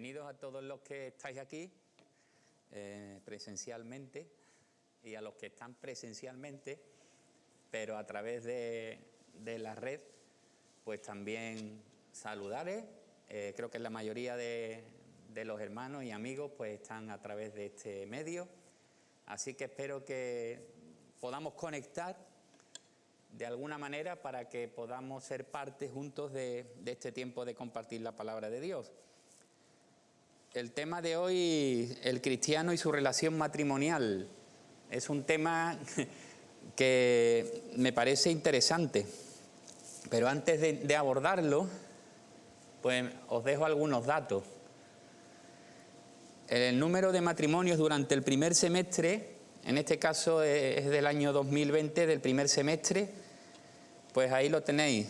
Bienvenidos a todos los que estáis aquí presencialmente y a los que están presencialmente, pero a través de la red, pues también saludares. Creo que la mayoría de los hermanos y amigos pues están a través de este medio, así que espero que podamos conectar de alguna manera para que podamos ser parte juntos de este tiempo de compartir la palabra de Dios. El tema de hoy, el cristiano y su relación matrimonial, es un tema que me parece interesante, pero antes de abordarlo, pues os dejo algunos datos. El número de matrimonios durante el primer semestre, en este caso es del año 2020, del primer semestre, pues ahí lo tenéis,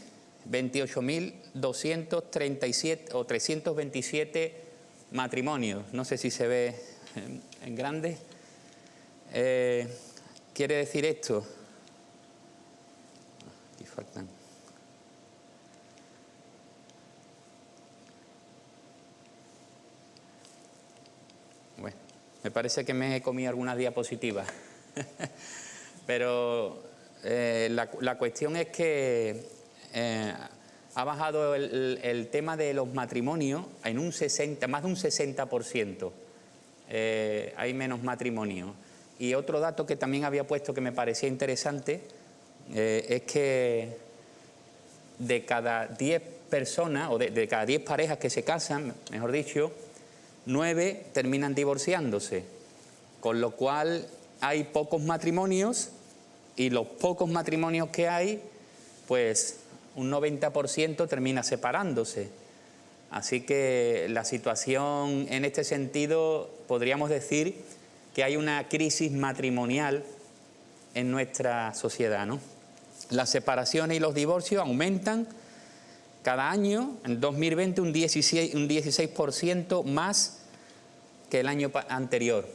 28.237 o 327 matrimonios. No sé si se ve en grande. Quiere decir esto. Aquí faltan. Bueno, me parece que me he comido algunas diapositivas. Pero la cuestión es que ha bajado el tema de los matrimonios en un 60, más de un 60%. Hay menos matrimonios. Y otro dato que también había puesto que me parecía interesante es que de cada 10 personas, o de cada 10 parejas que se casan, mejor dicho, 9 terminan divorciándose. Con lo cual hay pocos matrimonios y los pocos matrimonios que hay, pues un 90% termina separándose. Así que la situación en este sentido podríamos decir que hay una crisis matrimonial en nuestra sociedad, ¿no? Las separaciones y los divorcios aumentan cada año. En 2020 un 16% más que el año anterior.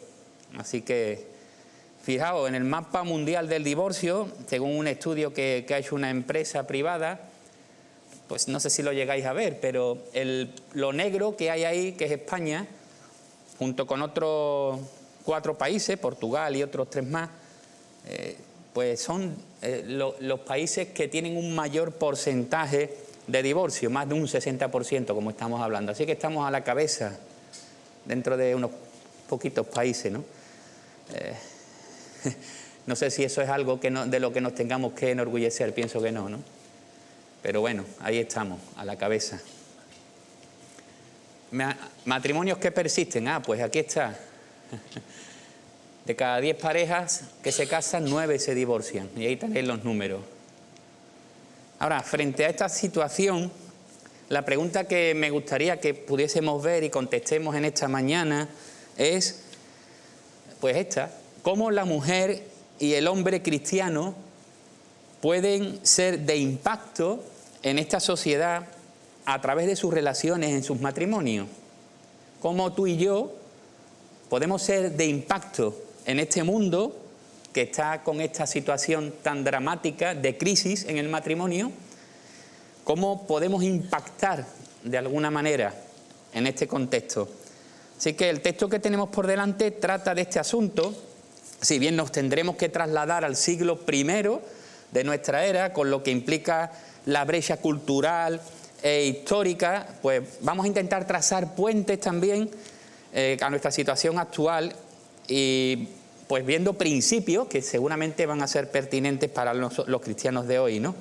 Así que fijaos, en el mapa mundial del divorcio, según un estudio que ha hecho una empresa privada, pues no sé si lo llegáis a ver, pero lo negro que hay ahí, que es España, junto con otros 4 países, Portugal y otros 3 más, pues son los países que tienen un mayor porcentaje de divorcio, más de un 60%, como estamos hablando. Así que estamos a la cabeza dentro de unos poquitos países, ¿no? No sé si eso es algo de lo que nos tengamos que enorgullecer, pienso que no, ¿no? Pero bueno, ahí estamos, a la cabeza. Matrimonios que persisten, pues aquí está. De cada 10 parejas que se casan, 9 se divorcian, y ahí tenéis los números. Ahora, frente a esta situación, la pregunta que me gustaría que pudiésemos ver y contestemos en esta mañana es, pues esta: ¿cómo la mujer y el hombre cristiano pueden ser de impacto en esta sociedad a través de sus relaciones en sus matrimonios? ¿Cómo tú y yo podemos ser de impacto en este mundo que está con esta situación tan dramática de crisis en el matrimonio? ¿Cómo podemos impactar de alguna manera en este contexto? Así que el texto que tenemos por delante trata de este asunto. Si bien nos tendremos que trasladar al siglo I de nuestra era, con lo que implica la brecha cultural e histórica, pues vamos a intentar trazar puentes también a nuestra situación actual y pues viendo principios que seguramente van a ser pertinentes para los cristianos de hoy, ¿no?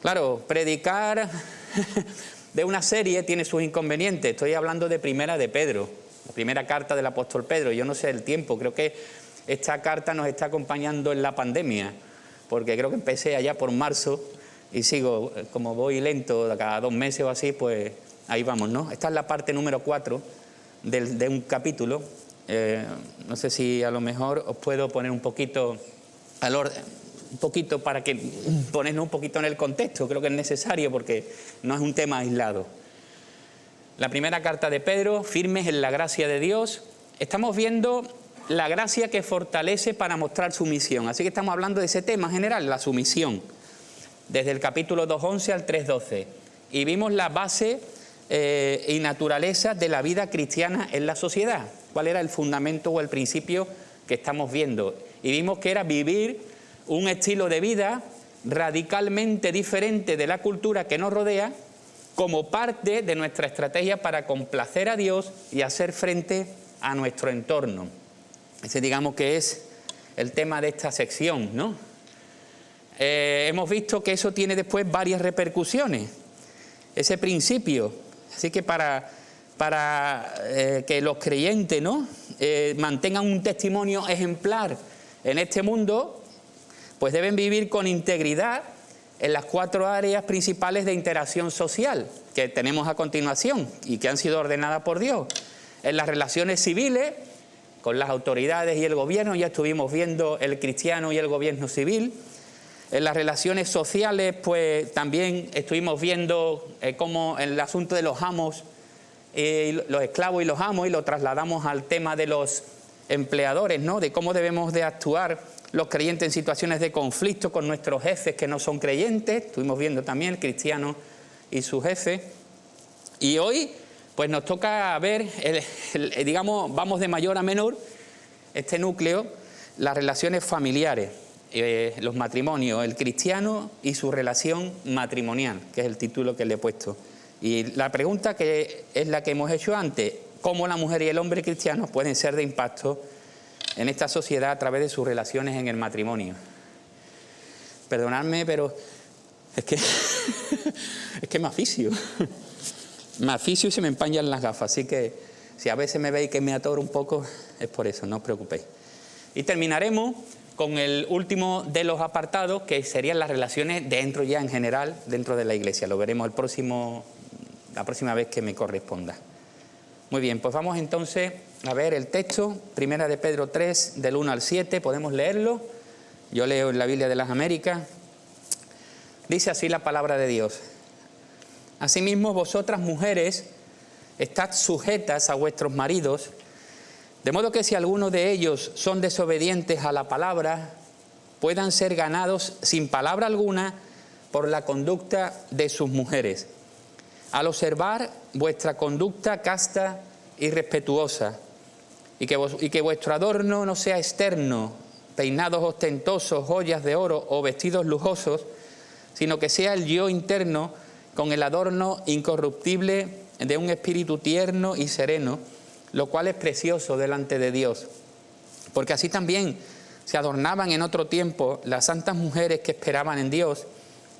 Claro, predicar de una serie tiene sus inconvenientes. Estoy hablando de Primera de Pedro, la primera carta del apóstol Pedro. Yo no sé el tiempo, creo que esta carta nos está acompañando en la pandemia, porque creo que empecé allá por marzo y sigo, como voy lento, cada 2 meses o así, pues ahí vamos, ¿no? Esta es la parte número 4 de un capítulo. No sé si a lo mejor os puedo poner un poquito al orden, un poquito para que ponernos un poquito en el contexto. Creo que es necesario porque no es un tema aislado. La primera carta de Pedro, firmes en la gracia de Dios. Estamos viendo la gracia que fortalece para mostrar sumisión. Así que estamos hablando de ese tema general, la sumisión, desde el capítulo 2:11 al 3:12. Y vimos la base y naturaleza de la vida cristiana en la sociedad. ¿Cuál era el fundamento o el principio que estamos viendo? Y vimos que era vivir un estilo de vida radicalmente diferente de la cultura que nos rodea, como parte de nuestra estrategia para complacer a Dios y hacer frente a nuestro entorno. Ese, digamos, que es el tema de esta sección, ¿no? Hemos visto que eso tiene después varias repercusiones, ese principio. Así que para que los creyentes, ¿no?, mantengan un testimonio ejemplar en este mundo, pues deben vivir con integridad en las 4 áreas principales de interacción social que tenemos a continuación y que han sido ordenadas por Dios. En las relaciones civiles, con las autoridades y el gobierno, ya estuvimos viendo el cristiano y el gobierno civil. En las relaciones sociales, pues también estuvimos viendo cómo el asunto de los amos, los esclavos y los amos, y lo trasladamos al tema de los empleadores, ¿no?, de cómo debemos de actuar los creyentes en situaciones de conflicto con nuestros jefes que no son creyentes. Estuvimos viendo también el cristiano y su jefe. Y hoy, pues nos toca ver, digamos, vamos de mayor a menor, este núcleo, las relaciones familiares, los matrimonios, el cristiano y su relación matrimonial, que es el título que le he puesto. Y la pregunta que es la que hemos hecho antes: ¿cómo la mujer y el hombre cristianos pueden ser de impacto en esta sociedad a través de sus relaciones en el matrimonio? Perdonadme, pero es que me aficio. Me aficio y se me empañan las gafas, así que si a veces me veis que me atoro un poco, es por eso, no os preocupéis. Y terminaremos con el último de los apartados, que serían las relaciones dentro ya en general, dentro de la Iglesia. Lo veremos la próxima vez que me corresponda. Muy bien, pues vamos entonces a ver el texto, Primera de Pedro 3, del 1 al 7, podemos leerlo. Yo leo en la Biblia de las Américas. Dice así la palabra de Dios: Asimismo, vosotras mujeres, estad sujetas a vuestros maridos, de modo que si alguno de ellos son desobedientes a la palabra, puedan ser ganados sin palabra alguna por la conducta de sus mujeres, al observar vuestra conducta casta y respetuosa, y que vuestro adorno no sea externo, peinados ostentosos, joyas de oro o vestidos lujosos, sino que sea el yo interno con el adorno incorruptible de un espíritu tierno y sereno, lo cual es precioso delante de Dios. Porque así también se adornaban en otro tiempo las santas mujeres que esperaban en Dios,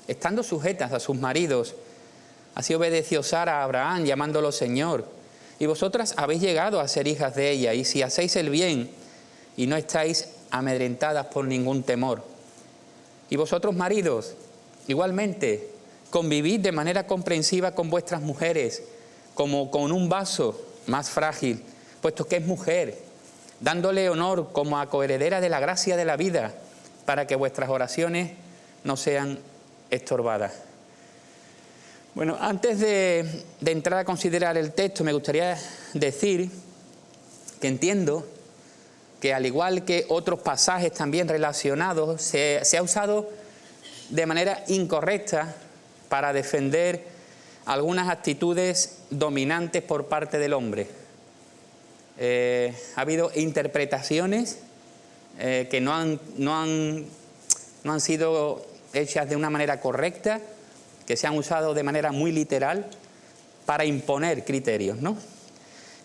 estando sujetas a sus maridos. Así obedeció Sara a Abraham, llamándolo Señor. Y vosotras habéis llegado a ser hijas de ella, y si hacéis el bien y no estáis amedrentadas por ningún temor. Y vosotros, maridos, igualmente, convivid de manera comprensiva con vuestras mujeres, como con un vaso más frágil, puesto que es mujer, dándole honor como a coheredera de la gracia de la vida, para que vuestras oraciones no sean estorbadas. Bueno, antes de entrar a considerar el texto, me gustaría decir que entiendo que, al igual que otros pasajes también relacionados, se ha usado de manera incorrecta para defender algunas actitudes dominantes por parte del hombre. Ha habido interpretaciones que no han sido hechas de una manera correcta, que se han usado de manera muy literal para imponer criterios, ¿no?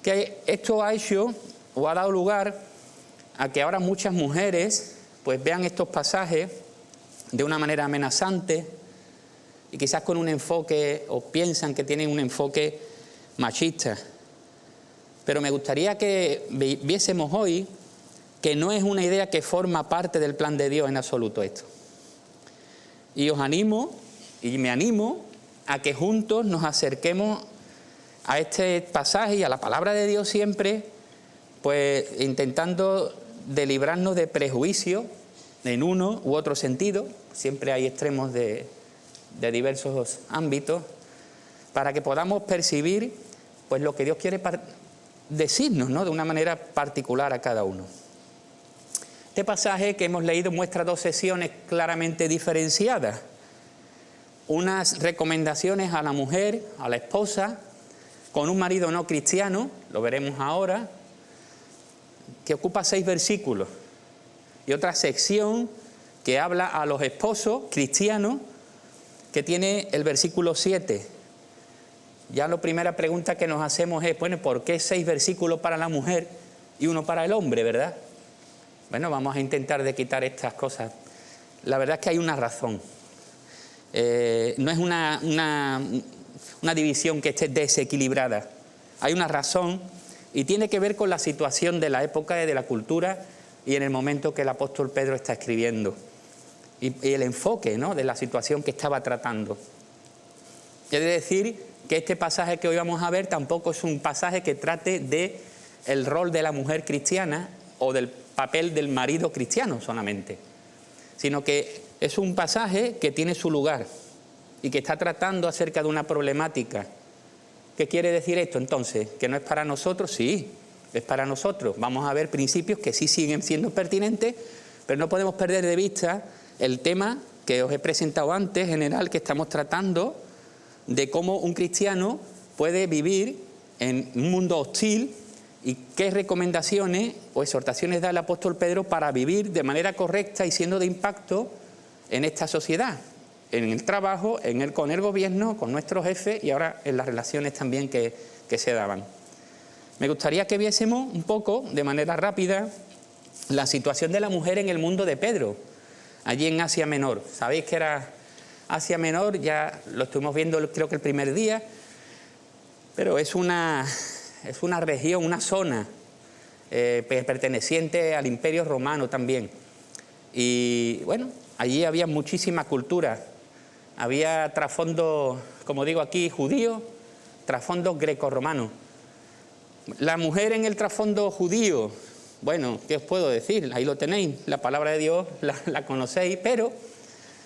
Que esto ha hecho o ha dado lugar a que ahora muchas mujeres pues vean estos pasajes de una manera amenazante y quizás con un enfoque, o piensan que tienen un enfoque machista. Pero me gustaría que viésemos hoy que no es una idea que forma parte del plan de Dios en absoluto esto. Y os animo, y me animo, a que juntos nos acerquemos a este pasaje y a la palabra de Dios siempre, pues intentando de librarnos de prejuicios en uno u otro sentido. Siempre hay extremos de diversos ámbitos, para que podamos percibir pues lo que Dios quiere decirnos, ¿no?, de una manera particular a cada uno. Este pasaje que hemos leído muestra dos sesiones claramente diferenciadas. Unas recomendaciones a la mujer, a la esposa, con un marido no cristiano, lo veremos ahora, que ocupa 6 versículos, y otra sección que habla a los esposos cristianos, que tiene el versículo 7. Ya la primera pregunta que nos hacemos es, bueno, ¿por qué 6 versículos para la mujer y 1 para el hombre, verdad? Bueno, vamos a intentar de quitar estas cosas. La verdad es que hay una razón. No es una división que esté desequilibrada. Hay una razón y tiene que ver con la situación de la época y de la cultura y en el momento que el apóstol Pedro está escribiendo. Y el enfoque, ¿no?, de la situación que estaba tratando. He de decir que este pasaje que hoy vamos a ver tampoco es un pasaje que trate de el rol de la mujer cristiana o del papel del marido cristiano solamente, sino que es un pasaje que tiene su lugar y que está tratando acerca de una problemática. ¿Qué quiere decir esto entonces? ¿Que no es para nosotros? Sí, es para nosotros. Vamos a ver principios que sí siguen siendo pertinentes, pero no podemos perder de vista el tema que os he presentado antes, general, que estamos tratando de cómo un cristiano puede vivir en un mundo hostil y qué recomendaciones o exhortaciones da el apóstol Pedro para vivir de manera correcta y siendo de impacto en esta sociedad, en el trabajo, con el gobierno, con nuestros jefes y ahora en las relaciones también que se daban. Me gustaría que viésemos un poco, de manera rápida, la situación de la mujer en el mundo de Pedro, allí en Asia Menor. Sabéis que era Asia Menor, ya lo estuvimos viendo creo que el primer día, pero es una región, una zona perteneciente al Imperio Romano también. Y bueno, allí había muchísima cultura, había trasfondo, como digo aquí, judío, trasfondo grecorromano. La mujer en el trasfondo judío, bueno, ¿qué os puedo decir? Ahí lo tenéis, la palabra de Dios la conocéis, pero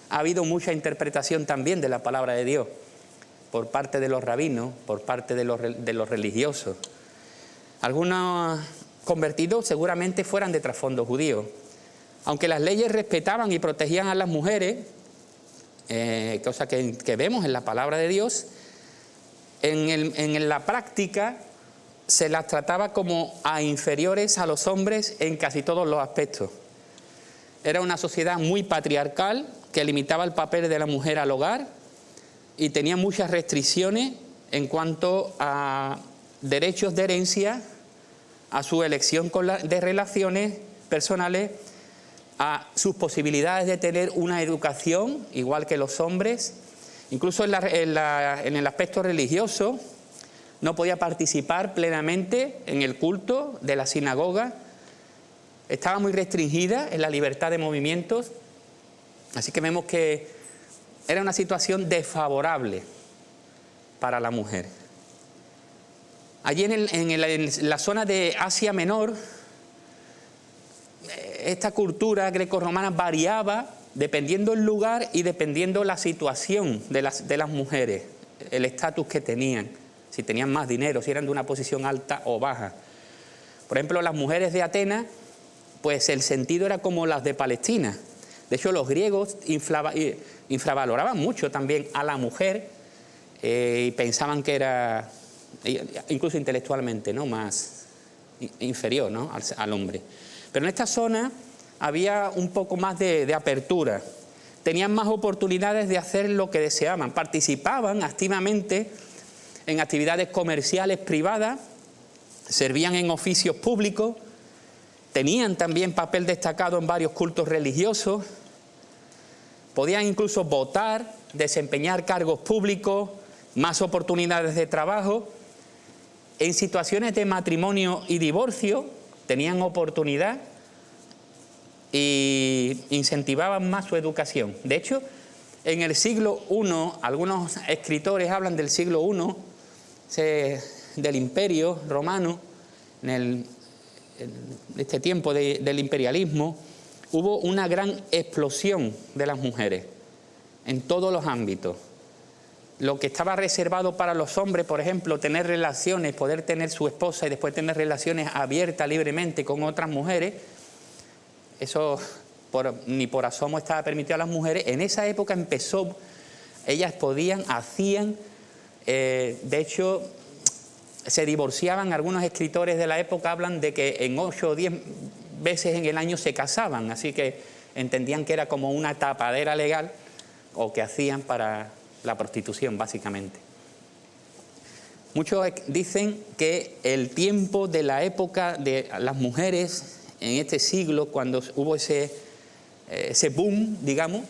ha habido mucha interpretación también de la palabra de Dios por parte de los rabinos, por parte de los religiosos. Algunos convertidos seguramente fueran de trasfondo judío. Aunque las leyes respetaban y protegían a las mujeres, cosa que vemos en la palabra de Dios, en la práctica se las trataba como a inferiores a los hombres en casi todos los aspectos. Era una sociedad muy patriarcal que limitaba el papel de la mujer al hogar y tenía muchas restricciones en cuanto a derechos de herencia, a su elección de relaciones personales, a sus posibilidades de tener una educación igual que los hombres. Incluso en el aspecto religioso no podía participar plenamente en el culto de la sinagoga, estaba muy restringida en la libertad de movimientos, así que vemos que era una situación desfavorable para la mujer. Allí en la zona de Asia Menor, esta cultura grecorromana variaba dependiendo el lugar y dependiendo la situación de las mujeres, el estatus que tenían, si tenían más dinero, si eran de una posición alta o baja. Por ejemplo, las mujeres de Atenas, pues el sentido era como las de Palestina. De hecho, los griegos infravaloraban mucho también a la mujer y pensaban que era, incluso intelectualmente, ¿no?, más inferior, ¿no?, al hombre. Pero en esta zona había un poco más de apertura. Tenían más oportunidades de hacer lo que deseaban. Participaban activamente en actividades comerciales privadas, servían en oficios públicos, tenían también papel destacado en varios cultos religiosos, podían incluso votar, desempeñar cargos públicos, más oportunidades de trabajo. En situaciones de matrimonio y divorcio tenían oportunidad y incentivaban más su educación. De hecho, en el siglo I, algunos escritores hablan del siglo I, del Imperio Romano, en este tiempo del imperialismo, hubo una gran explosión de las mujeres en todos los ámbitos. Lo que estaba reservado para los hombres, por ejemplo, tener relaciones, poder tener su esposa y después tener relaciones abiertas libremente con otras mujeres, eso ni por asomo estaba permitido a las mujeres. En esa época empezó, ellas podían, hacían, de hecho, se divorciaban. Algunos escritores de la época hablan de que en 8 o 10 veces en el año se casaban, así que entendían que era como una tapadera legal o que hacían para la prostitución, básicamente. Muchos dicen que el tiempo de la época de las mujeres en este siglo, cuando hubo ese boom, digamos,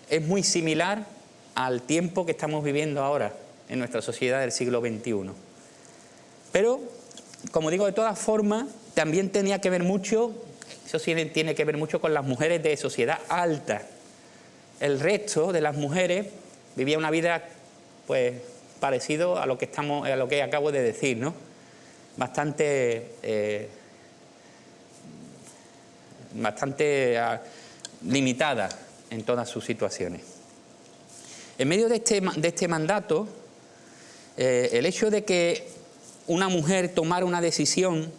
es muy similar al tiempo que estamos viviendo ahora en nuestra sociedad del siglo XXI. Pero, como digo, de todas formas, también tenía que ver mucho, eso sí tiene que ver mucho con las mujeres de sociedad alta. El resto de las mujeres vivía una vida, pues, parecido a lo que acabo de decir, ¿no? Bastante limitada en todas sus situaciones. En medio de este mandato, el hecho de que una mujer tomara una decisión,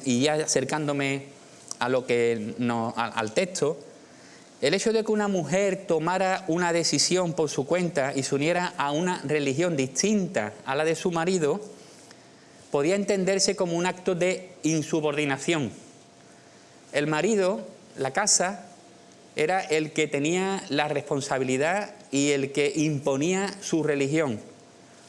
y ya acercándome a al texto, el hecho de que una mujer tomara una decisión por su cuenta y se uniera a una religión distinta a la de su marido, podía entenderse como un acto de insubordinación. El marido, la casa, era el que tenía la responsabilidad y el que imponía su religión.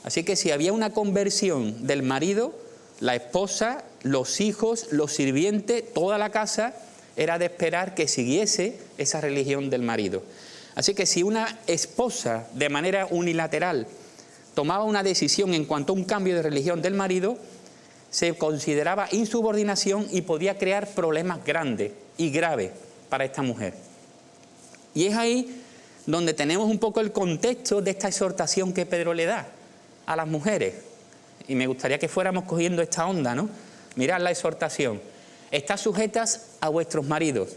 Así que si había una conversión del marido, la esposa, los hijos, los sirvientes, toda la casa, era de esperar que siguiese esa religión del marido. Así que si una esposa de manera unilateral tomaba una decisión en cuanto a un cambio de religión del marido, se consideraba insubordinación y podía crear problemas grandes y graves para esta mujer. Y es ahí donde tenemos un poco el contexto de esta exhortación que Pedro le da a las mujeres. Y me gustaría que fuéramos cogiendo esta onda, ¿no? Mirad la exhortación. Estad sujetas a vuestros maridos.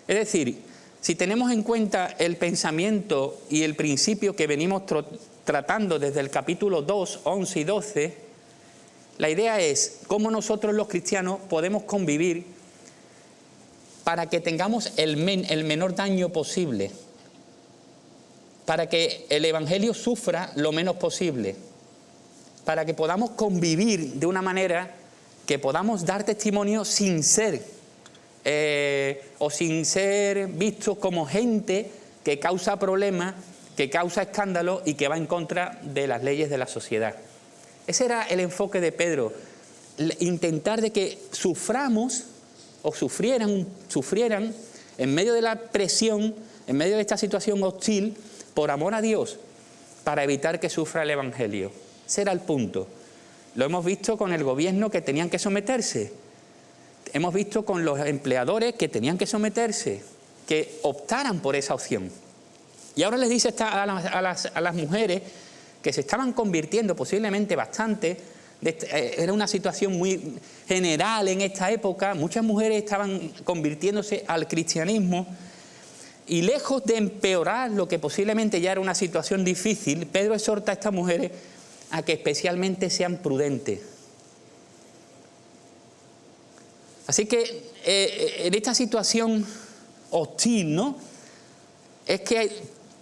Es decir, si tenemos en cuenta el pensamiento y el principio que venimos tratando desde el capítulo 2, 11 y 12, la idea es cómo nosotros los cristianos podemos convivir para que tengamos el menor daño posible, para que el Evangelio sufra lo menos posible, para que podamos convivir de una manera que podamos dar testimonio sin ser vistos como gente que causa problemas, que causa escándalo y que va en contra de las leyes de la sociedad. Ese era el enfoque de Pedro, intentar de que suframos o sufrieran en medio de la presión, en medio de esta situación hostil, por amor a Dios, para evitar que sufra el Evangelio. Ese era el punto. Lo hemos visto con el gobierno, que tenían que someterse. Hemos visto con los empleadores que tenían que someterse, que optaran por esa opción. Y ahora les dice a las mujeres que se estaban convirtiendo posiblemente bastante. Era una situación muy general en esta época. Muchas mujeres estaban convirtiéndose al cristianismo. Y lejos de empeorar lo que posiblemente ya era una situación difícil, Pedro exhorta a estas mujeres a que especialmente sean prudentes. Así que en esta situación hostil, ¿no?, es que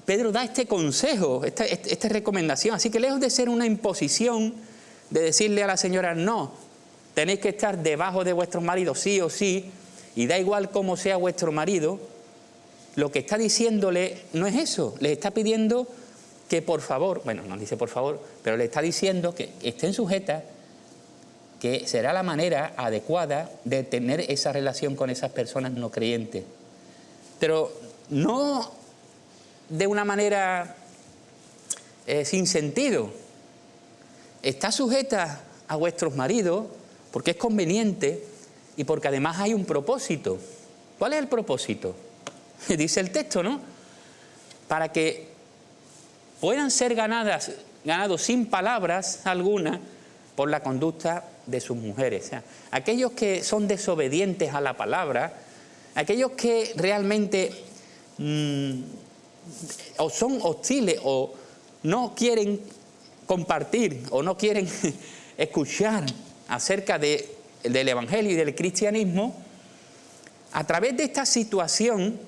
Pedro da este consejo, esta recomendación. Así que lejos de ser una imposición de decirle a la señora, no, tenéis que estar debajo de vuestros maridos sí o sí, y da igual cómo sea vuestro marido, lo que está diciéndole no es eso, les está pidiendo que por favor, bueno, no dice por favor, pero le está diciendo que estén sujetas, que será la manera adecuada de tener esa relación con esas personas no creyentes. Pero no de una manera sin sentido. Está sujeta a vuestros maridos porque es conveniente y porque además hay un propósito. ¿Cuál es el propósito? Dice el texto, ¿no? Para que puedan ser ganados sin palabras alguna por la conducta de sus mujeres. O sea, aquellos que son desobedientes a la palabra, aquellos que realmente o son hostiles o no quieren compartir o no quieren escuchar acerca del Evangelio y del cristianismo, a través de esta situación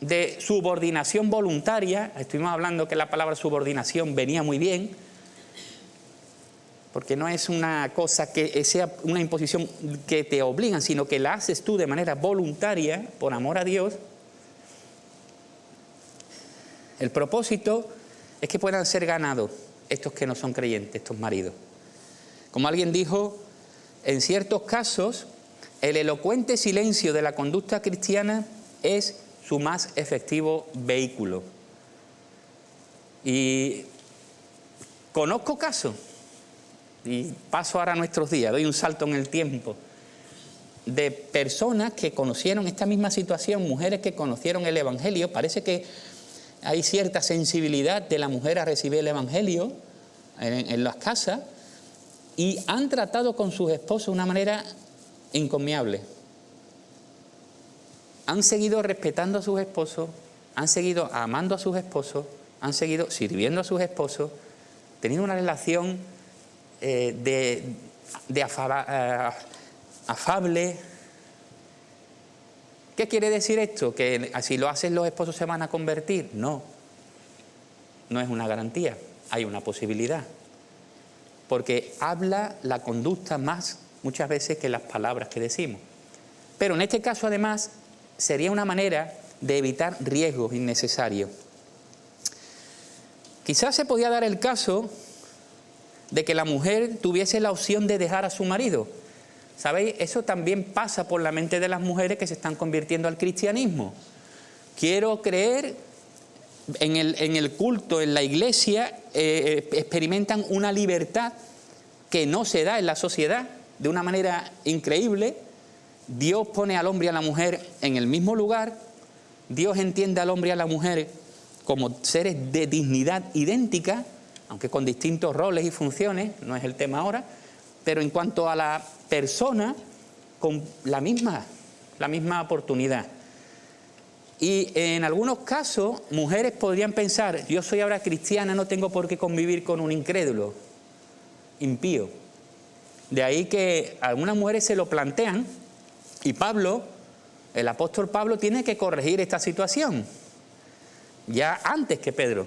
de subordinación voluntaria, estuvimos hablando que la palabra subordinación venía muy bien, porque no es una cosa que sea una imposición que te obligan, sino que la haces tú de manera voluntaria, por amor a Dios. El propósito es que puedan ser ganados estos que no son creyentes, estos maridos. Como alguien dijo, en ciertos casos, el elocuente silencio de la conducta cristiana es su más efectivo vehículo. Y conozco casos, y paso ahora a nuestros días, doy un salto en el tiempo, de personas que conocieron esta misma situación, mujeres que conocieron el Evangelio. Parece que hay cierta sensibilidad de la mujer a recibir el Evangelio en las casas, y han tratado con sus esposos de una manera encomiable. Han seguido respetando a sus esposos, han seguido amando a sus esposos, han seguido sirviendo a sus esposos, teniendo una relación afable. ¿Qué quiere decir esto? ¿Que si lo hacen los esposos se van a convertir? No, no es una garantía, hay una posibilidad. Porque habla la conducta más muchas veces que las palabras que decimos. Pero en este caso además sería una manera de evitar riesgos innecesarios. Quizás se podía dar el caso de que la mujer tuviese la opción de dejar a su marido. ¿Sabéis? Eso también pasa por la mente de las mujeres que se están convirtiendo al cristianismo. Quiero creer en el culto, en la iglesia, experimentan una libertad que no se da en la sociedad de una manera increíble. Dios pone al hombre y a la mujer en el mismo lugar. Dios entiende al hombre y a la mujer como seres de dignidad idéntica, aunque con distintos roles y funciones, no es el tema ahora, pero en cuanto a la persona, con la misma oportunidad. Y en algunos casos, mujeres podrían pensar, yo soy ahora cristiana, no tengo por qué convivir con un incrédulo, impío. De ahí que algunas mujeres se lo plantean, y Pablo, el apóstol Pablo, tiene que corregir esta situación, ya antes que Pedro.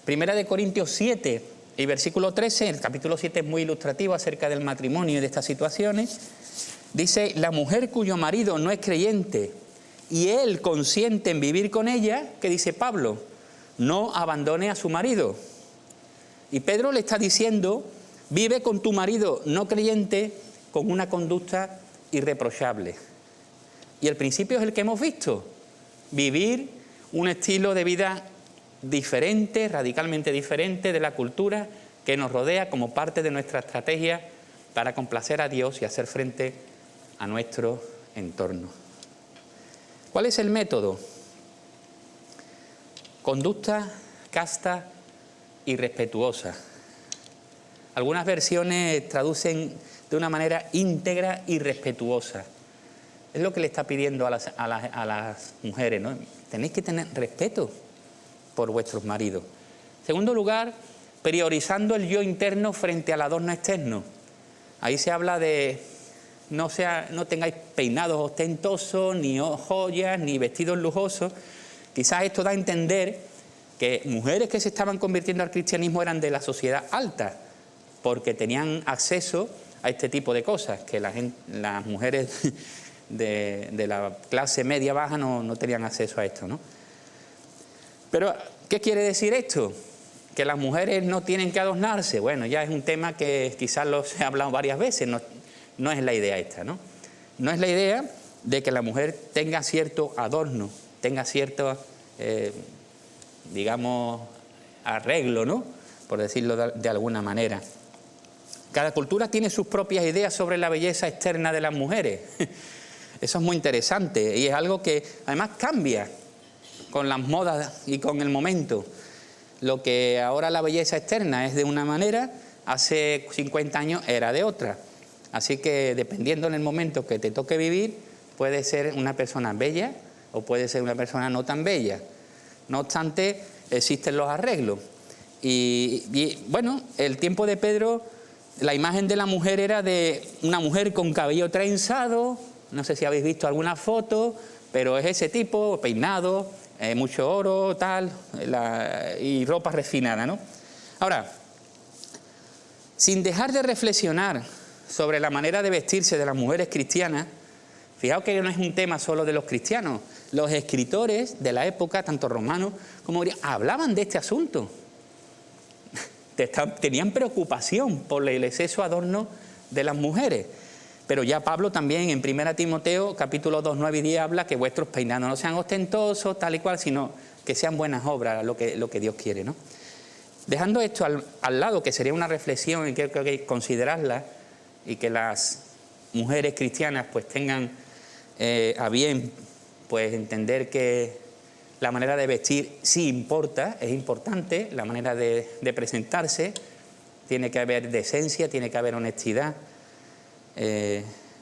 Primera de Corintios 7 y versículo 13, el capítulo 7 es muy ilustrativo acerca del matrimonio y de estas situaciones. Dice, la mujer cuyo marido no es creyente y él consiente en vivir con ella, ¿qué dice Pablo? No abandone a su marido. Y Pedro le está diciendo, vive con tu marido no creyente con una conducta irreprochable. Y el principio es el que hemos visto, vivir un estilo de vida diferente, radicalmente diferente de la cultura que nos rodea como parte de nuestra estrategia para complacer a Dios y hacer frente a nuestro entorno. ¿Cuál es el método? Conducta casta y respetuosa. Algunas versiones traducen de una manera íntegra y respetuosa. Es lo que le está pidiendo a las mujeres, ¿no? Tenéis que tener respeto por vuestros maridos. En segundo lugar, priorizando el yo interno frente al adorno externo. Ahí se habla de no tengáis peinados ostentosos, ni joyas, ni vestidos lujosos. Quizás esto da a entender que mujeres que se estaban convirtiendo al cristianismo eran de la sociedad alta, porque tenían acceso a este tipo de cosas, que las mujeres de la clase media baja no tenían acceso a esto, ¿no? Pero, ¿qué quiere decir esto? ¿Que las mujeres no tienen que adornarse? Bueno, ya es un tema que quizás lo he hablado varias veces, no es la idea esta, ¿no? No es la idea de que la mujer tenga cierto adorno, tenga cierto, digamos, arreglo, ¿no? Por decirlo de alguna manera. Cada cultura tiene sus propias ideas sobre la belleza externa de las mujeres. Eso es muy interesante y es algo que además cambia con las modas y con el momento. Lo que ahora la belleza externa es de una manera, hace 50 años era de otra. Así que dependiendo en el momento que te toque vivir, puede ser una persona bella o puede ser una persona no tan bella. No obstante, existen los arreglos. Y bueno, el tiempo de Pedro, la imagen de la mujer era de una mujer con cabello trenzado, no sé si habéis visto alguna foto, pero es ese tipo, peinado, mucho oro, tal, y ropa refinada, ¿no? Ahora, sin dejar de reflexionar sobre la manera de vestirse de las mujeres cristianas. Fijaos que no es un tema solo de los cristianos. Los escritores de la época, tanto romanos como griegos, hablaban de este asunto. Tenían preocupación por el exceso adorno de las mujeres. Pero ya Pablo también en 1 Timoteo, capítulo 2, 9 y 10, habla que vuestros peinados no sean ostentosos, tal y cual, sino que sean buenas obras, lo que Dios quiere, ¿no? Dejando esto al lado, que sería una reflexión y creo que hay que considerarla, y que las mujeres cristianas pues tengan a bien pues entender que la manera de vestir sí importa, es importante, la manera de presentarse, tiene que haber decencia, tiene que haber honestidad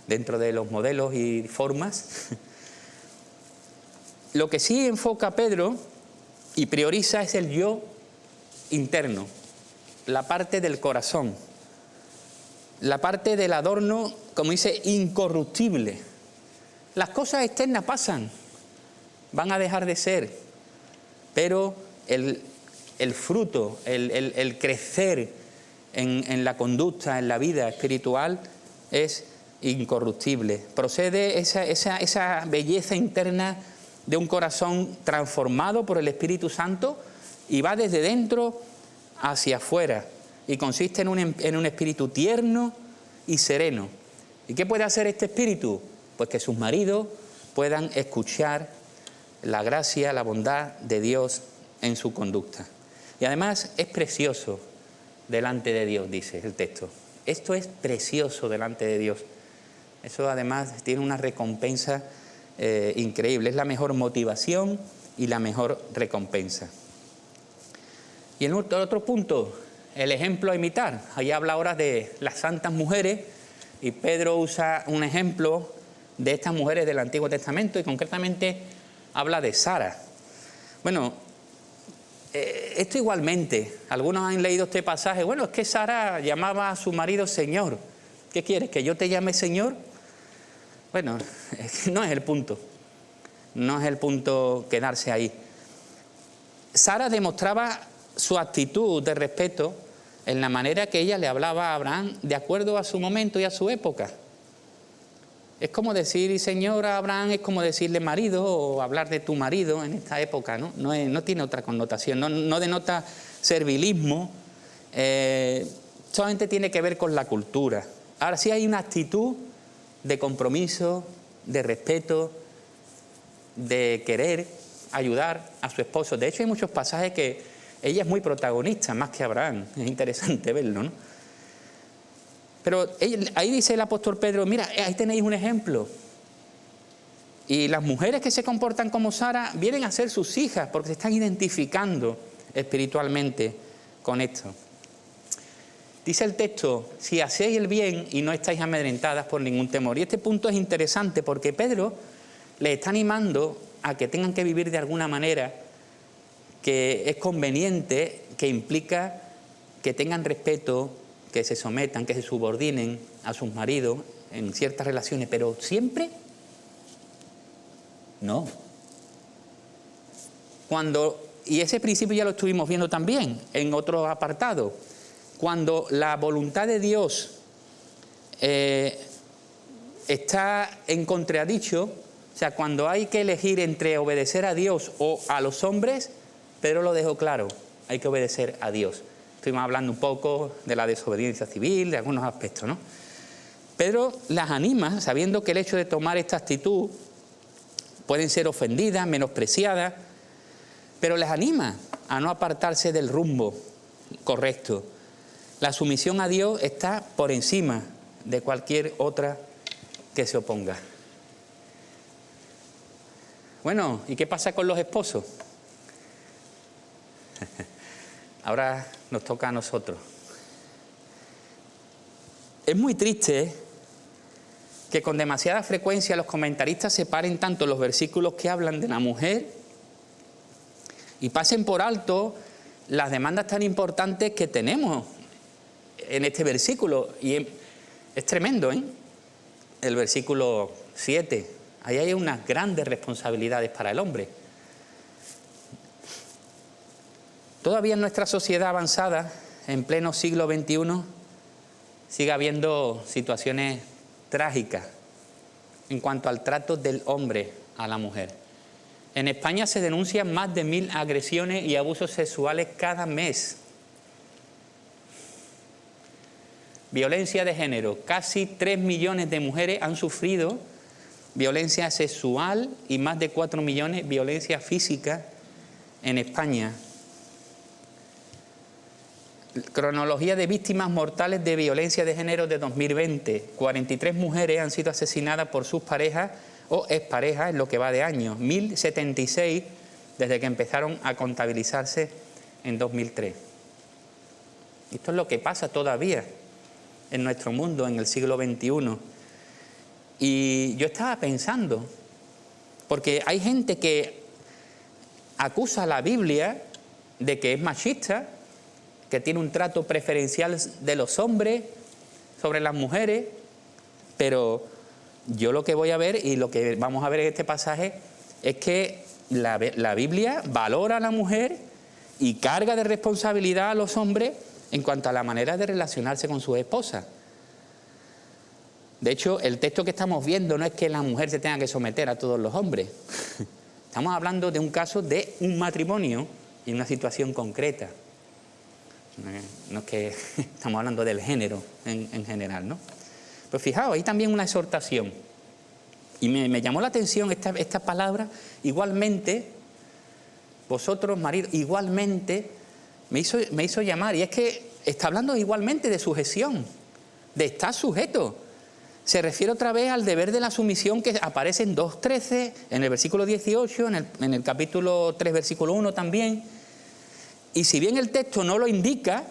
dentro de los modelos y formas. Lo que sí enfoca Pedro y prioriza es el yo interno, la parte del corazón, la parte del adorno, como dice, incorruptible. Las cosas externas pasan, van a dejar de ser, pero el fruto, el crecer en la conducta, en la vida espiritual, es incorruptible. Procede esa belleza interna de un corazón transformado por el Espíritu Santo y va desde dentro hacia afuera y consiste en un espíritu tierno y sereno. ¿Y qué puede hacer este espíritu? Pues que sus maridos puedan escuchar la gracia, la bondad de Dios en su conducta. Y además es precioso delante de Dios, dice el texto. Esto es precioso delante de Dios. Eso además tiene una recompensa increíble. Es la mejor motivación y la mejor recompensa. Y en otro punto, el ejemplo a imitar. Ahí habla ahora de las santas mujeres y Pedro usa un ejemplo de estas mujeres del Antiguo Testamento y concretamente habla de Sara. Bueno, esto igualmente, algunos han leído este pasaje, bueno, es que Sara llamaba a su marido Señor. ¿Qué quieres, que yo te llame Señor? Bueno, no es el punto, no es el punto quedarse ahí. Sara demostraba su actitud de respeto en la manera que ella le hablaba a Abraham de acuerdo a su momento y a su época. Es como decir Señor a Abraham, es como decirle marido o hablar de tu marido en esta época, ¿no? No tiene otra connotación, no denota servilismo, solamente tiene que ver con la cultura. Ahora sí hay una actitud de compromiso, de respeto, de querer ayudar a su esposo. De hecho hay muchos pasajes que ella es muy protagonista, más que Abraham, es interesante verlo, ¿no? Pero ahí dice el apóstol Pedro, mira, ahí tenéis un ejemplo. Y las mujeres que se comportan como Sara vienen a ser sus hijas porque se están identificando espiritualmente con esto. Dice el texto, si hacéis el bien y no estáis amedrentadas por ningún temor. Y este punto es interesante porque Pedro les está animando a que tengan que vivir de alguna manera que es conveniente, que implica que tengan respeto, que se sometan, que se subordinen a sus maridos en ciertas relaciones, pero siempre no. Y ese principio ya lo estuvimos viendo también en otros apartados. Cuando la voluntad de Dios está en contradicho, o sea, cuando hay que elegir entre obedecer a Dios o a los hombres, Pedro lo dejó claro, hay que obedecer a Dios. Estuvimos hablando un poco de la desobediencia civil, de algunos aspectos, ¿no? Pedro las anima, sabiendo que el hecho de tomar esta actitud pueden ser ofendidas, menospreciadas, pero les anima a no apartarse del rumbo correcto. La sumisión a Dios está por encima de cualquier otra que se oponga. Bueno, ¿y qué pasa con los esposos? Ahora nos toca a nosotros. Es muy triste que con demasiada frecuencia los comentaristas separen tanto los versículos que hablan de la mujer y pasen por alto las demandas tan importantes que tenemos en este versículo. Y es tremendo, ¿eh? El versículo 7. Ahí hay unas grandes responsabilidades para el hombre. Todavía en nuestra sociedad avanzada, en pleno siglo XXI, sigue habiendo situaciones trágicas en cuanto al trato del hombre a la mujer. En España se denuncian más de 1000 agresiones y abusos sexuales cada mes. Violencia de género. Casi 3 millones de mujeres han sufrido violencia sexual y más de 4 millones violencia física en España. Cronología de víctimas mortales de violencia de género de 2020. 43 mujeres han sido asesinadas por sus parejas o exparejas en lo que va de año. 1076 desde que empezaron a contabilizarse en 2003. Esto es lo que pasa todavía en nuestro mundo en el siglo XXI. Y yo estaba pensando, porque hay gente que acusa a la Biblia de que es machista, que tiene un trato preferencial de los hombres sobre las mujeres, pero yo lo que voy a ver y lo que vamos a ver en este pasaje es que la Biblia valora a la mujer y carga de responsabilidad a los hombres en cuanto a la manera de relacionarse con sus esposas. De hecho, el texto que estamos viendo no es que la mujer se tenga que someter a todos los hombres. Estamos hablando de un caso de un matrimonio y una situación concreta. No es que estamos hablando del género en general, ¿no? Pero fijaos, hay también una exhortación. Y me llamó la atención esta palabra, igualmente, vosotros maridos, igualmente, me hizo llamar. Y es que está hablando igualmente de sujeción, de estar sujeto. Se refiere otra vez al deber de la sumisión que aparece en 2:13, en el versículo 18, en el capítulo 3, versículo 1 también. Y si bien el texto no lo indica,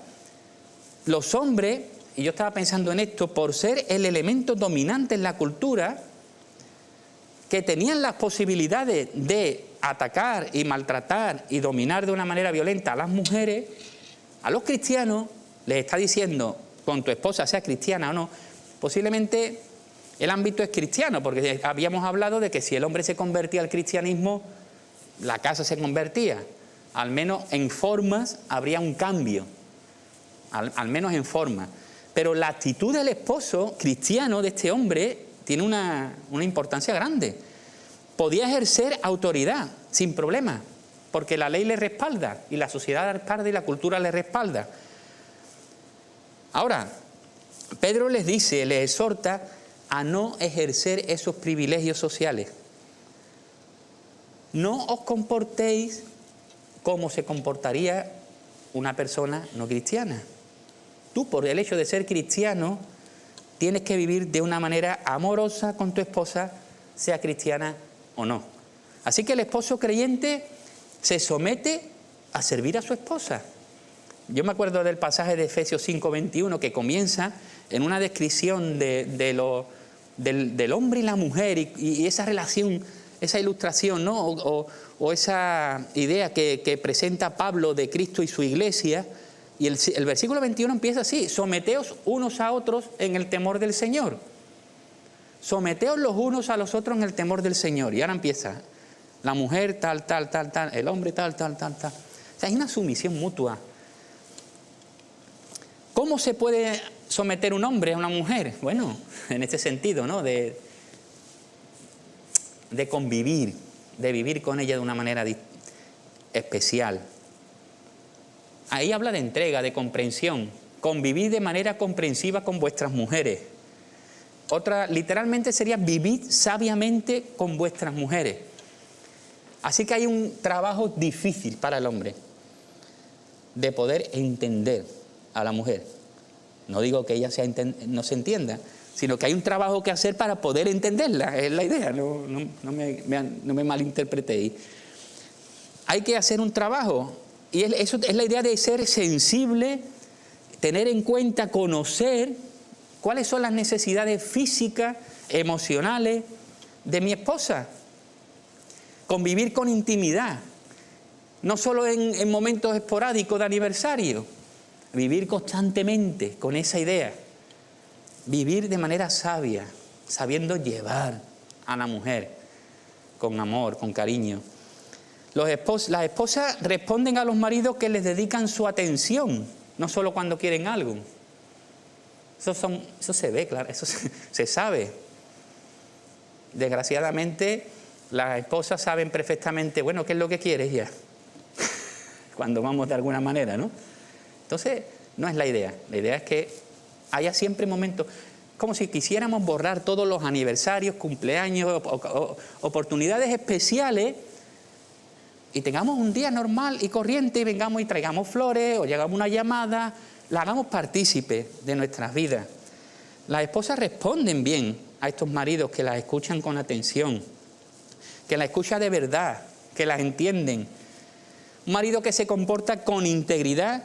los hombres, y yo estaba pensando en esto, por ser el elemento dominante en la cultura, que tenían las posibilidades de atacar y maltratar y dominar de una manera violenta a las mujeres, a los cristianos les está diciendo, con tu esposa sea cristiana o no, posiblemente el ámbito es cristiano, porque habíamos hablado de que si el hombre se convertía al cristianismo, la casa se convertía. Al menos en formas habría un cambio, al menos en forma. Pero la actitud del esposo cristiano de este hombre tiene una importancia grande. Podía ejercer autoridad sin problema, porque la ley le respalda, y la sociedad le respalda, y la cultura le respalda. Ahora, Pedro les dice, les exhorta a no ejercer esos privilegios sociales. No os comportéis como se comportaría una persona no cristiana. Tú, por el hecho de ser cristiano, tienes que vivir de una manera amorosa con tu esposa, sea cristiana o no. Así que el esposo creyente se somete a servir a su esposa. Yo me acuerdo del pasaje de Efesios 5:21 que comienza en una descripción del hombre y la mujer y esa relación, esa ilustración, ¿no? o esa idea que presenta Pablo de Cristo y su iglesia. Y el versículo 21 empieza así: someteos unos a otros en el temor del Señor. Someteos los unos a los otros en el temor del Señor. Y ahora empieza: la mujer tal, el hombre tal. O sea, hay una sumisión mutua. ¿Cómo se puede someter un hombre a una mujer? Bueno, en este sentido, ¿no? De convivir, de vivir con ella de una manera especial. Ahí habla de entrega, de comprensión. Convivir de manera comprensiva con vuestras mujeres. Otra, literalmente sería vivir sabiamente con vuestras mujeres. Así que hay un trabajo difícil para el hombre de poder entender a la mujer. No digo que ella no se entienda, sino que hay un trabajo que hacer para poder entenderla, es la idea, no me malinterpretéis. Hay que hacer un trabajo, y eso es la idea de ser sensible, tener en cuenta, conocer cuáles son las necesidades físicas, emocionales de mi esposa. Convivir con intimidad, no solo en momentos esporádicos de aniversario, vivir constantemente con esa idea. Vivir de manera sabia, sabiendo llevar a la mujer con amor, con cariño. Las esposas responden a los maridos que les dedican su atención, no solo cuando quieren algo. Eso se ve, claro, eso se sabe. Desgraciadamente, las esposas saben perfectamente, bueno, ¿qué es lo que quieres ya? Cuando vamos de alguna manera, ¿no? Entonces, no es la idea. La idea es que haya siempre momentos, como si quisiéramos borrar todos los aniversarios, cumpleaños, oportunidades especiales, y tengamos un día normal y corriente y vengamos y traigamos flores o llegamos una llamada, la hagamos partícipe de nuestras vidas. Las esposas responden bien a estos maridos que las escuchan con atención, que las escuchan de verdad, que las entienden. Un marido que se comporta con integridad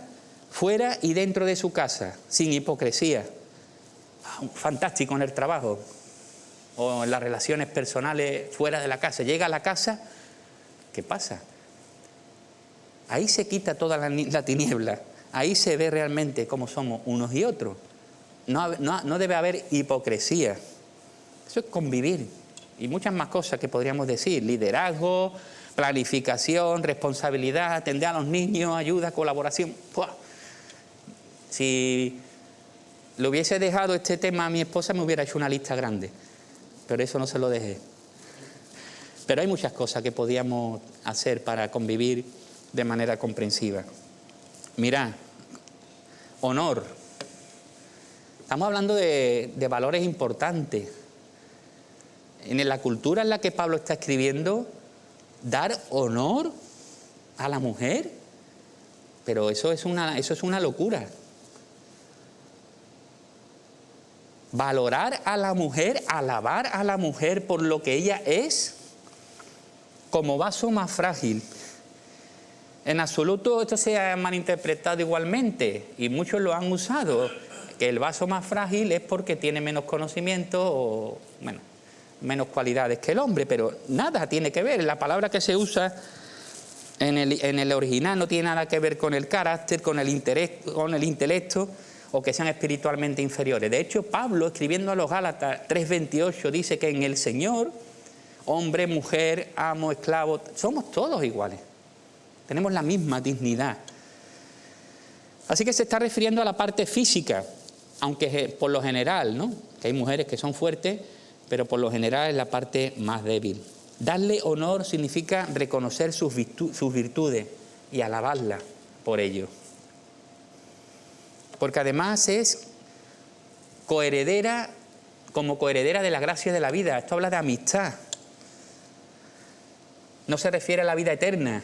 fuera y dentro de su casa, sin hipocresía. Fantástico en el trabajo o en las relaciones personales fuera de la casa. Llega a la casa, ¿qué pasa? Ahí se quita toda la tiniebla, ahí se ve realmente cómo somos unos y otros. No debe haber hipocresía, eso es convivir. Y muchas más cosas que podríamos decir, liderazgo, planificación, responsabilidad, atender a los niños, ayuda, colaboración. ¡Puah! Si le hubiese dejado este tema a mi esposa me hubiera hecho una lista grande, pero eso no se lo dejé. Pero hay muchas cosas que podíamos hacer para convivir de manera comprensiva. Mirad, honor. Estamos hablando de valores importantes. En la cultura en la que Pablo está escribiendo, dar honor a la mujer, pero eso es una locura. Valorar a la mujer, alabar a la mujer por lo que ella es, como vaso más frágil. En absoluto esto se ha malinterpretado igualmente y muchos lo han usado, que el vaso más frágil es porque tiene menos conocimiento o, bueno, menos cualidades que el hombre, pero nada tiene que ver. La palabra que se usa en el original no tiene nada que ver con el carácter, con el intelecto o que sean espiritualmente inferiores. De hecho, Pablo, escribiendo a los Gálatas 3:28, dice que en el Señor, hombre, mujer, amo, esclavo, somos todos iguales. Tenemos la misma dignidad. Así que se está refiriendo a la parte física, aunque por lo general, ¿no?, que hay mujeres que son fuertes, pero por lo general es la parte más débil. Darle honor significa reconocer sus virtudes y alabarla por ello. Porque además es como coheredera de la gracia de la vida. Esto habla de amistad. No se refiere a la vida eterna,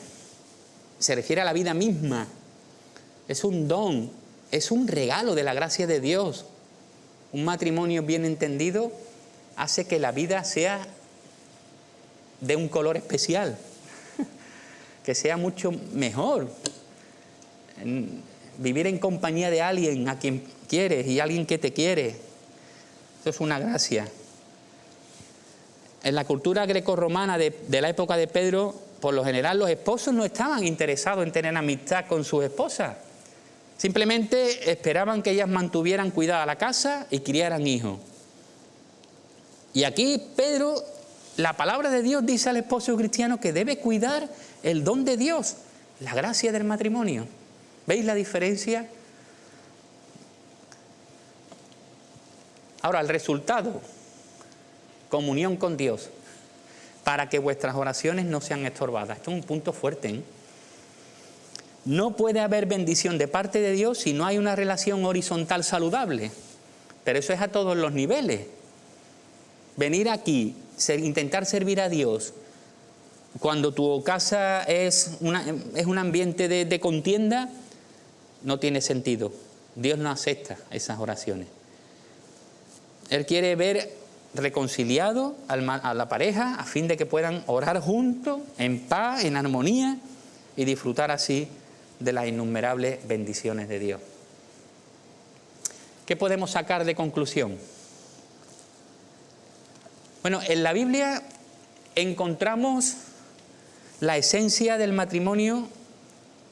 se refiere a la vida misma. Es un don, es un regalo de la gracia de Dios. Un matrimonio bien entendido hace que la vida sea de un color especial, que sea mucho mejor. Vivir en compañía de alguien a quien quieres y alguien que te quiere, eso es una gracia. En la cultura grecorromana de la época de Pedro, por lo general los esposos no estaban interesados en tener amistad con sus esposas. Simplemente esperaban que ellas mantuvieran cuidada la casa y criaran hijos. Y aquí Pedro, la palabra de Dios dice al esposo cristiano que debe cuidar el don de Dios, la gracia del matrimonio. ¿Veis la diferencia? Ahora, el resultado, comunión con Dios, para que vuestras oraciones no sean estorbadas. Esto es un punto fuerte, ¿eh? No puede haber bendición de parte de Dios si no hay una relación horizontal saludable. Pero eso es a todos los niveles. Venir aquí, intentar servir a Dios, cuando tu casa es un ambiente de contienda, no tiene sentido. Dios no acepta esas oraciones. Él quiere ver reconciliado a la pareja a fin de que puedan orar juntos, en paz, en armonía y disfrutar así de las innumerables bendiciones de Dios. ¿Qué podemos sacar de conclusión? Bueno, en la Biblia encontramos la esencia del matrimonio,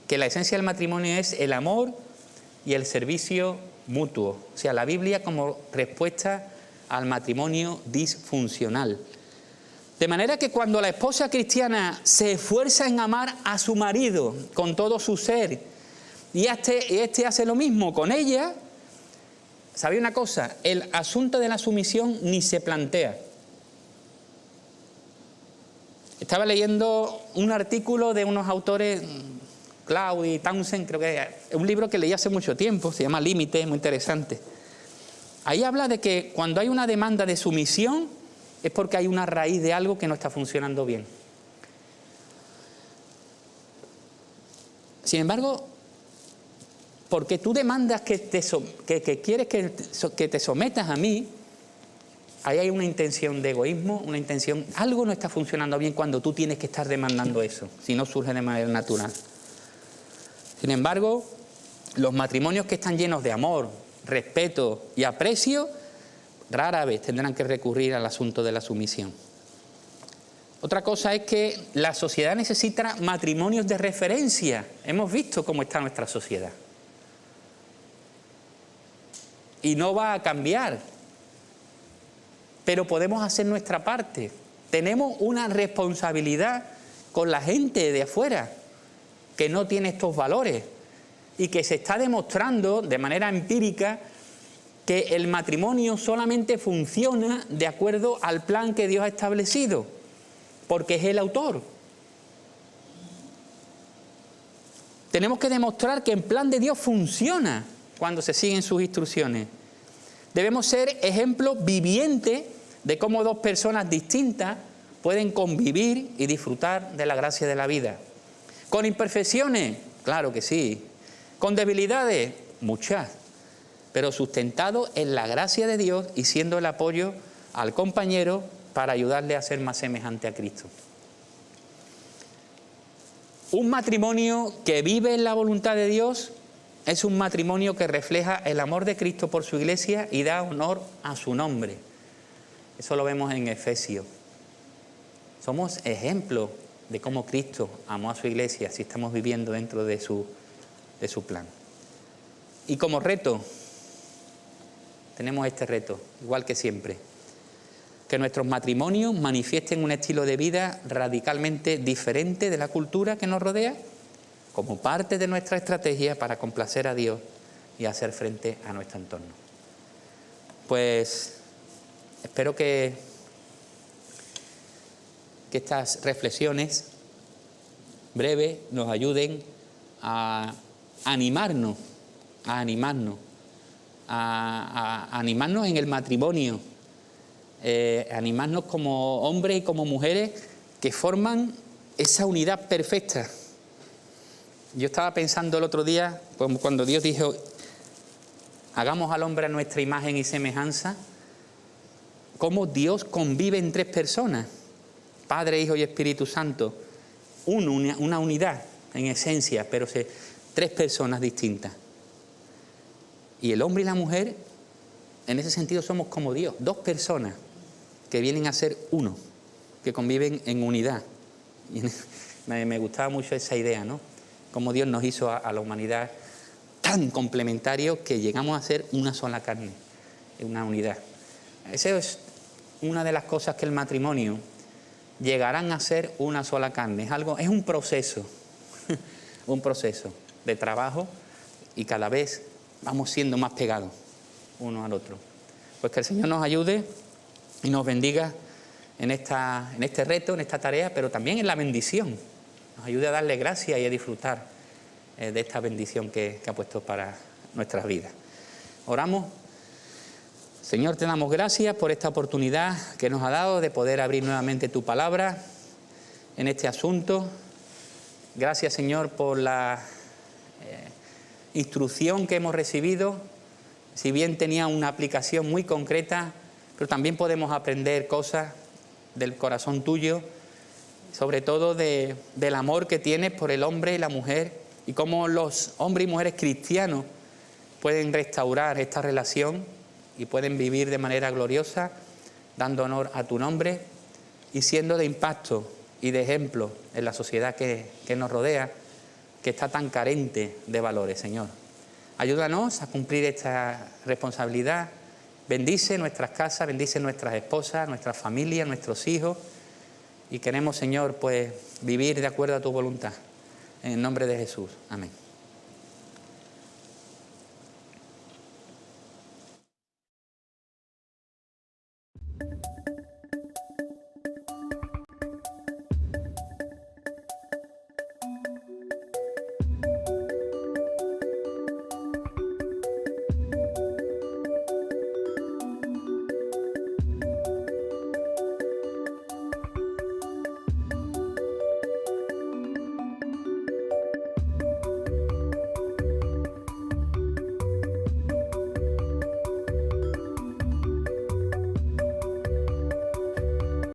que la esencia del matrimonio es el amor y el servicio mutuo. O sea, la Biblia como respuesta al matrimonio disfuncional. De manera que cuando la esposa cristiana se esfuerza en amar a su marido con todo su ser y este hace lo mismo con ella, ¿sabéis una cosa? El asunto de la sumisión ni se plantea. Estaba leyendo un artículo de unos autores, Cloud y Townsend, creo que es un libro que leí hace mucho tiempo, se llama Límite, muy interesante. Ahí habla de que cuando hay una demanda de sumisión es porque hay una raíz de algo que no está funcionando bien. Sin embargo, porque tú demandas que quieres que te sometas a mí, ahí hay una intención de egoísmo, una intención, algo no está funcionando bien cuando tú tienes que estar demandando eso, si no surge de manera natural. Sin embargo, los matrimonios que están llenos de amor, respeto y aprecio, rara vez tendrán que recurrir al asunto de la sumisión. Otra cosa es que la sociedad necesita matrimonios de referencia. Hemos visto cómo está nuestra sociedad. Y no va a cambiar. Pero podemos hacer nuestra parte. Tenemos una responsabilidad con la gente de afuera que no tiene estos valores y que se está demostrando de manera empírica que el matrimonio solamente funciona de acuerdo al plan que Dios ha establecido, porque es el autor. Tenemos que demostrar que el plan de Dios funciona cuando se siguen sus instrucciones. Debemos ser ejemplos vivientes de cómo dos personas distintas pueden convivir y disfrutar de la gracia de la vida. ¿Con imperfecciones? Claro que sí. ¿Con debilidades? Muchas. Pero sustentado en la gracia de Dios y siendo el apoyo al compañero para ayudarle a ser más semejante a Cristo. Un matrimonio que vive en la voluntad de Dios es un matrimonio que refleja el amor de Cristo por su iglesia y da honor a su nombre. Eso lo vemos en Efesios. Somos ejemplos de cómo Cristo amó a su iglesia si estamos viviendo dentro de su plan. Y como reto, tenemos este reto, igual que siempre, que nuestros matrimonios manifiesten un estilo de vida radicalmente diferente de la cultura que nos rodea, como parte de nuestra estrategia para complacer a Dios y hacer frente a nuestro entorno. Pues espero que estas reflexiones breves nos ayuden a animarnos en el matrimonio, animarnos como hombres y como mujeres que forman esa unidad perfecta. Yo estaba pensando el otro día, cuando Dios dijo, hagamos al hombre a nuestra imagen y semejanza, cómo Dios convive en tres personas, Padre, Hijo y Espíritu Santo, una unidad en esencia, pero tres personas distintas. Y el hombre y la mujer, en ese sentido, somos como Dios, dos personas que vienen a ser uno, que conviven en unidad. Y me gustaba mucho esa idea, ¿no? Cómo Dios nos hizo a la humanidad tan complementarios que llegamos a ser una sola carne, una unidad. Esa es una de las cosas que el matrimonio llegarán a ser una sola carne. Es un proceso, un proceso de trabajo y cada vez vamos siendo más pegados uno al otro. Pues que el Señor nos ayude y nos bendiga en este reto, en esta tarea, pero también en la bendición. Nos ayude a darle gracias y a disfrutar de esta bendición que ha puesto para nuestras vidas. Oramos. Señor, te damos gracias por esta oportunidad que nos ha dado de poder abrir nuevamente tu palabra en este asunto. Gracias, Señor, por la instrucción que hemos recibido. Si bien tenía una aplicación muy concreta, pero también podemos aprender cosas del corazón tuyo, sobre todo del amor que tienes por el hombre y la mujer y cómo los hombres y mujeres cristianos pueden restaurar esta relación y pueden vivir de manera gloriosa, dando honor a tu nombre y siendo de impacto y de ejemplo en la sociedad que nos rodea, que está tan carente de valores, Señor. Ayúdanos a cumplir esta responsabilidad. Bendice nuestras casas, bendice nuestras esposas, nuestras familias, nuestros hijos. Y queremos, Señor, pues vivir de acuerdo a tu voluntad. En el nombre de Jesús. Amén.